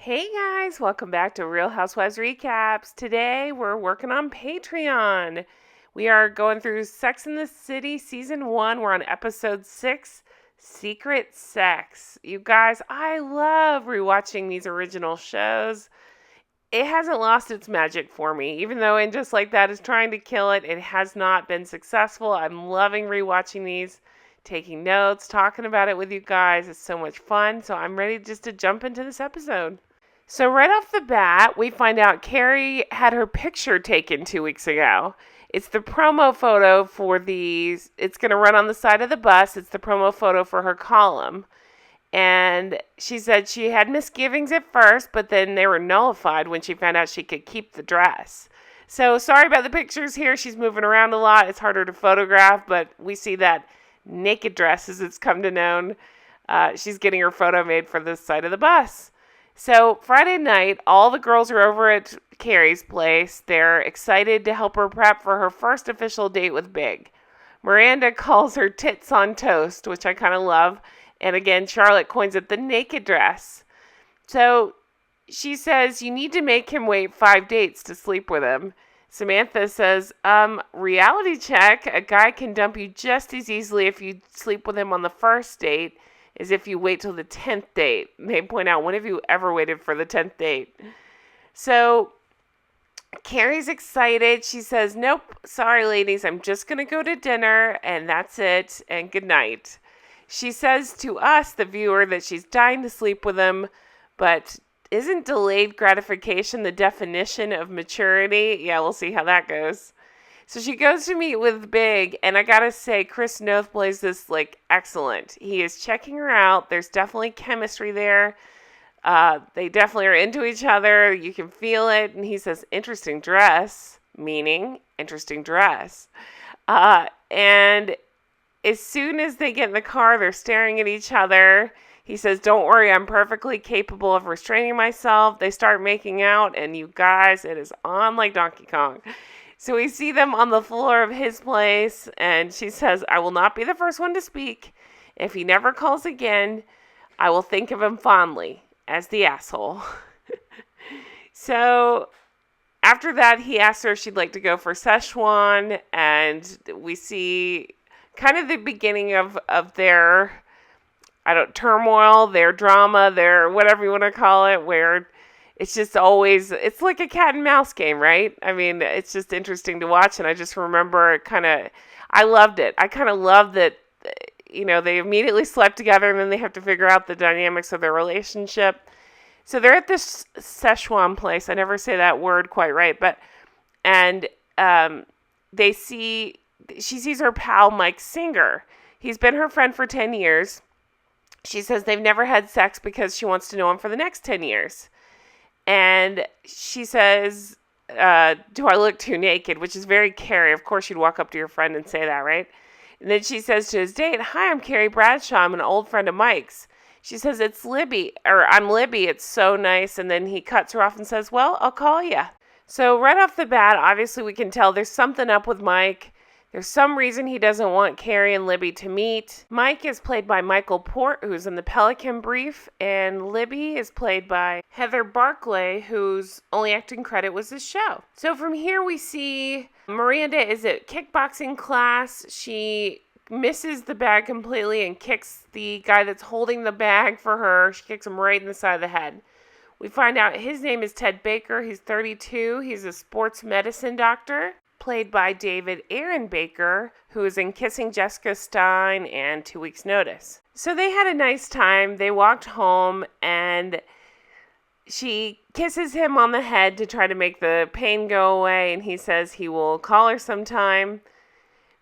Hey guys, welcome back to Real Housewives Recaps. Today we're working on Patreon. We are going through Sex and the City Season 1. We're on Episode 6, Secret Sex. You guys, I love rewatching these original shows. It hasn't lost its magic for me. Even though And Just Like That is trying to kill it, it has not been successful. I'm loving rewatching these, taking notes, talking about it with you guys. It's so much fun. So I'm ready just to jump into this episode. So right off the bat, we find out Carrie had her picture taken 2 weeks ago. It's the promo photo for these. It's going to run on the side of the bus. It's the promo photo for her column. And she said she had misgivings at first, but then they were nullified when she found out she could keep the dress. So sorry about the pictures here. She's moving around a lot. It's harder to photograph, but we see that naked dress, as it's come to known. She's getting her photo made for this side of the bus. So Friday night, all the girls are over at Carrie's place. They're excited to help her prep for her first official date with Big. Miranda calls her tits on toast, which I kind of love. And again, Charlotte coins it the naked dress. So she says, you need to make him wait 5 dates to sleep with him. Samantha says, reality check. A guy can dump you just as easily if you sleep with him on the first date as if you wait till the 10th date. They point out, when have you ever waited for the 10th date? So Carrie's excited. She says, nope, sorry, ladies. I'm just going to go to dinner, and that's it, and good night. She says to us, the viewer, that she's dying to sleep with him, but isn't delayed gratification the definition of maturity? Yeah, we'll see how that goes. So she goes to meet with Big, and I gotta say, Chris Noth plays this, excellent. He is checking her out. There's definitely chemistry there. They definitely are into each other. You can feel it. And he says, interesting dress, meaning interesting dress. And as soon as they get in the car, they're staring at each other. He says, don't worry, I'm perfectly capable of restraining myself. They start making out, and you guys, it is on like Donkey Kong. So we see them on the floor of his place, and she says, I will not be the first one to speak. If he never calls again, I will think of him fondly as the asshole. So after that, he asks her if she'd like to go for Szechuan, and we see kind of the beginning of their, turmoil, their drama, their whatever you want to call it, where it's just always, it's like a cat and mouse game, right? I mean, it's just interesting to watch, and I just remember I loved it. I kind of love that, they immediately slept together, and then they have to figure out the dynamics of their relationship. So they're at this Szechuan place. I never say that word quite right, and she sees her pal, Mike Singer. He's been her friend for 10 years. She says they've never had sex because she wants to know him for the next 10 years. And she says, do I look too naked? Which is very Carrie. Of course, you'd walk up to your friend and say that, right? And then she says to his date, hi, I'm Carrie Bradshaw. I'm an old friend of Mike's. She says, I'm Libby. It's so nice. And then he cuts her off and says, well, I'll call you. So right off the bat, obviously we can tell there's something up with Mike. There's some reason he doesn't want Carrie and Libby to meet. Mike is played by Michael Port, who's in the Pelican Brief, and Libby is played by Heather Barclay, whose only acting credit was this show. So from here we see Miranda is at kickboxing class. She misses the bag completely and kicks the guy that's holding the bag for her. She kicks him right in the side of the head. We find out his name is Ted Baker. He's 32. He's a sports medicine doctor, played by David Aaron Baker, who is in Kissing Jessica Stein and 2 Weeks Notice. So they had a nice time. They walked home, and she kisses him on the head to try to make the pain go away, and he says he will call her sometime.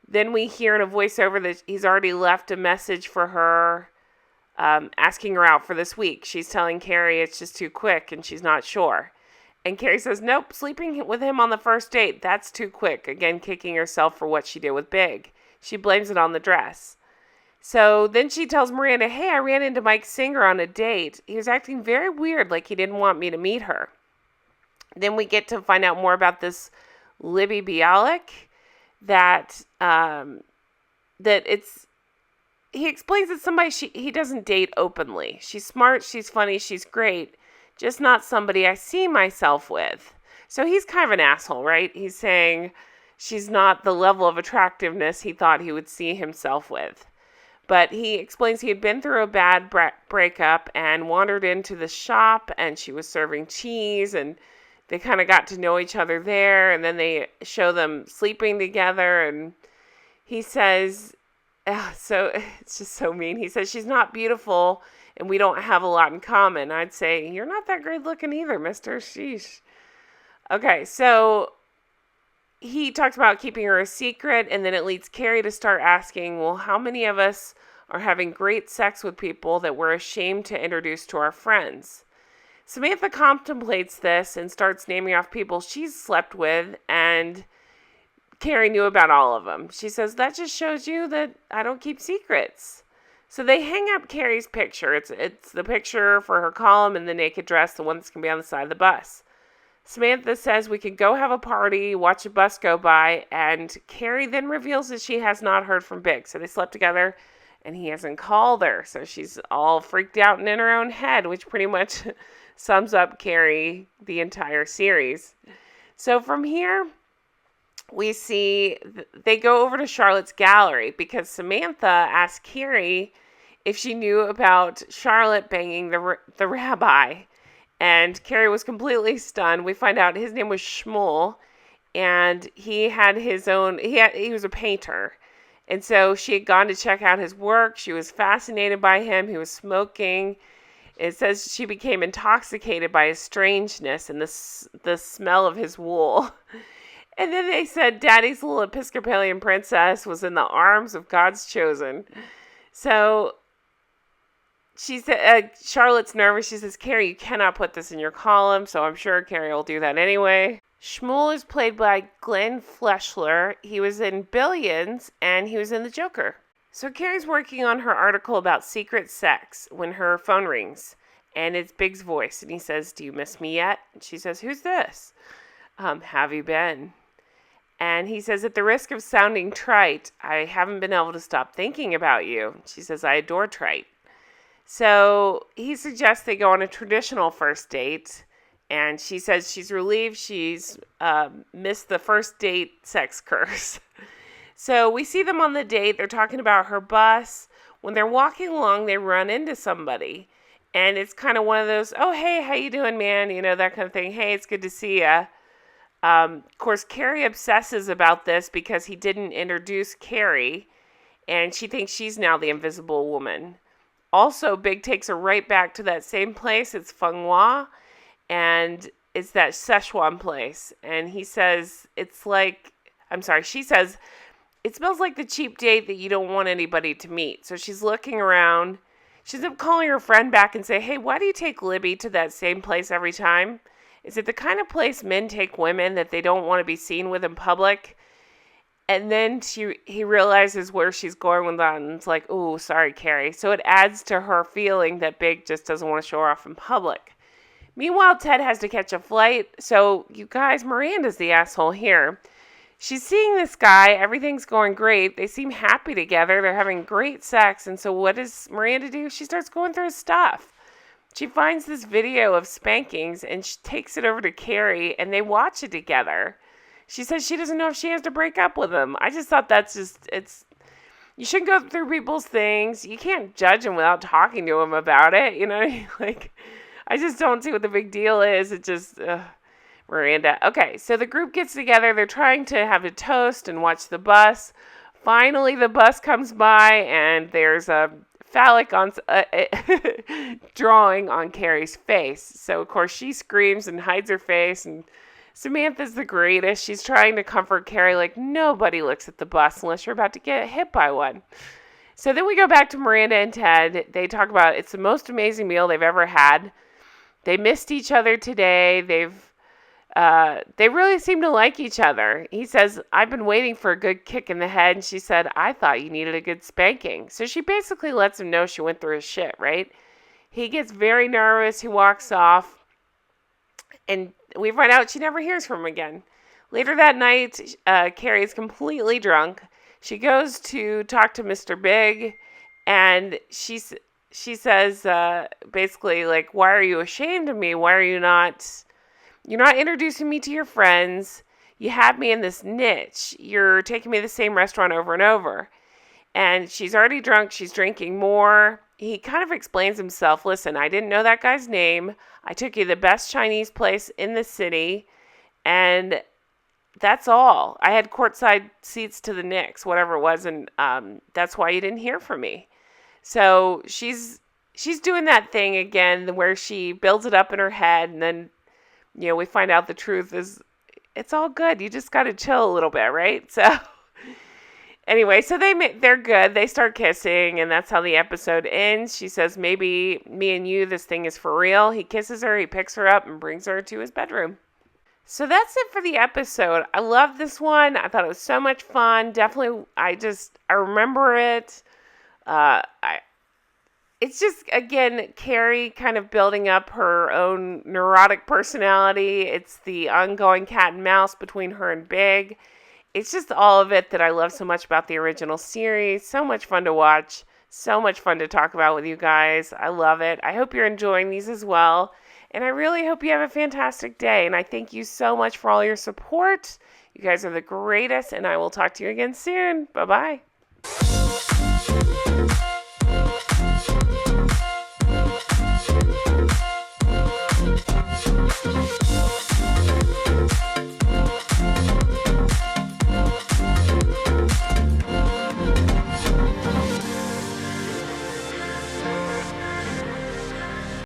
Then we hear in a voiceover that he's already left a message for her, asking her out for this week. She's telling Carrie it's just too quick, and she's not sure. And Carrie says, nope, sleeping with him on the first date, that's too quick. Again, kicking herself for what she did with Big. She blames it on the dress. So then she tells Miranda, hey, I ran into Mike Singer on a date. He was acting very weird, like he didn't want me to meet her. Then we get to find out more about this Libby Bialik, that it's, he explains that somebody he doesn't date openly. She's smart, she's funny, she's great. just not somebody I see myself with. So he's kind of an asshole, right? He's saying she's not the level of attractiveness he thought he would see himself with. But he explains he had been through a bad breakup and wandered into the shop, and she was serving cheese, and they kind of got to know each other there, and then they show them sleeping together, and he says, so it's just so mean. He says, she's not beautiful, and we don't have a lot in common. I'd say, you're not that great looking either, mister. Sheesh. Okay, so he talks about keeping her a secret, and then it leads Carrie to start asking, well, how many of us are having great sex with people that we're ashamed to introduce to our friends? Samantha contemplates this and starts naming off people she's slept with, and Carrie knew about all of them. She says, that just shows you that I don't keep secrets. So they hang up Carrie's picture. It's the picture for her column in the naked dress, the one that's going to be on the side of the bus. Samantha says we could go have a party, watch a bus go by, and Carrie then reveals that she has not heard from Big. So they slept together, and he hasn't called her. So she's all freaked out and in her own head, which pretty much sums up Carrie the entire series. So from here, we see they go over to Charlotte's gallery because Samantha asked Carrie if she knew about Charlotte banging the rabbi. And Carrie was completely stunned. We find out his name was Shmuel, and he had his own, he was a painter. And so she had gone to check out his work. She was fascinated by him. He was smoking. It says she became intoxicated by his strangeness and the smell of his wool. And then they said Daddy's little Episcopalian princess was in the arms of God's chosen. So she said, Charlotte's nervous. She says, Carrie, you cannot put this in your column. So I'm sure Carrie will do that anyway. Shmuel is played by Glenn Fleshler. He was in Billions, and he was in The Joker. So Carrie's working on her article about secret sex when her phone rings. And it's Big's voice. And he says, do you miss me yet? And she says, who's this? Have you been? And he says, at the risk of sounding trite, I haven't been able to stop thinking about you. She says, I adore trite. So he suggests they go on a traditional first date, and she says she's relieved she's missed the first date sex curse. So we see them on the date. They're talking about her bus. When they're walking along, they run into somebody, and it's kind of one of those, oh, hey, how you doing, man? You know, that kind of thing. Hey, it's good to see ya. Of course, Carrie obsesses about this because he didn't introduce Carrie, and she thinks she's now the invisible woman. Also, Big takes her right back to that same place. It's Feng Hua, and it's that Szechuan place. And he says, she says, it smells like the cheap date that you don't want anybody to meet. So she's looking around. She ends up calling her friend back and say, hey, why do you take Libby to that same place every time? Is it the kind of place men take women that they don't want to be seen with in public? And then he realizes where she's going with that, and it's like, oh, sorry, Carrie. So it adds to her feeling that Big just doesn't want to show her off in public. Meanwhile, Ted has to catch a flight. So you guys, Miranda's the asshole here. She's seeing this guy. Everything's going great. They seem happy together. They're having great sex. And so what does Miranda do? She starts going through his stuff. She finds this video of spankings, and she takes it over to Carrie, and they watch it together. She says she doesn't know if she has to break up with him. I just thought you shouldn't go through people's things. You can't judge them without talking to them about it. You know, I just don't see what the big deal is. It just, Miranda. Okay, so the group gets together. They're trying to have a toast and watch the bus. Finally, the bus comes by, and there's a phallic drawing on Carrie's face. So, of course, she screams and hides her face, and Samantha's the greatest. She's trying to comfort Carrie like nobody looks at the bus unless you're about to get hit by one. So then we go back to Miranda and Ted. They talk about it's the most amazing meal they've ever had. They missed each other today. They really seem to like each other. He says, I've been waiting for a good kick in the head. And she said, I thought you needed a good spanking. So she basically lets him know she went through his shit, right? He gets very nervous. He walks off. And we find out she never hears from him again. Later that night, Carrie is completely drunk. She goes to talk to Mr. Big, and she she says basically like, why are you ashamed of me? Why are you not, you're not introducing me to your friends. You have me in this niche. You're taking me to the same restaurant over and over. And she's already drunk. She's drinking more. He kind of explains himself. Listen, I didn't know that guy's name. I took you to the best Chinese place in the city. And that's all. I had courtside seats to the Knicks, whatever it was. And that's why you didn't hear from me. So she's doing that thing again where she builds it up in her head. And then, we find out the truth is it's all good. You just got to chill a little bit, right? So anyway, so they're good. They start kissing, and that's how the episode ends. She says, maybe me and you, this thing is for real. He kisses her, he picks her up, and brings her to his bedroom. So that's it for the episode. I love this one. I thought it was so much fun. Definitely, I remember it. It's just, again, Carrie kind of building up her own neurotic personality. It's the ongoing cat and mouse between her and Big. It's just all of it that I love so much about the original series. So much fun to watch. So much fun to talk about with you guys. I love it. I hope you're enjoying these as well. And I really hope you have a fantastic day. And I thank you so much for all your support. You guys are the greatest. And I will talk to you again soon. Bye-bye.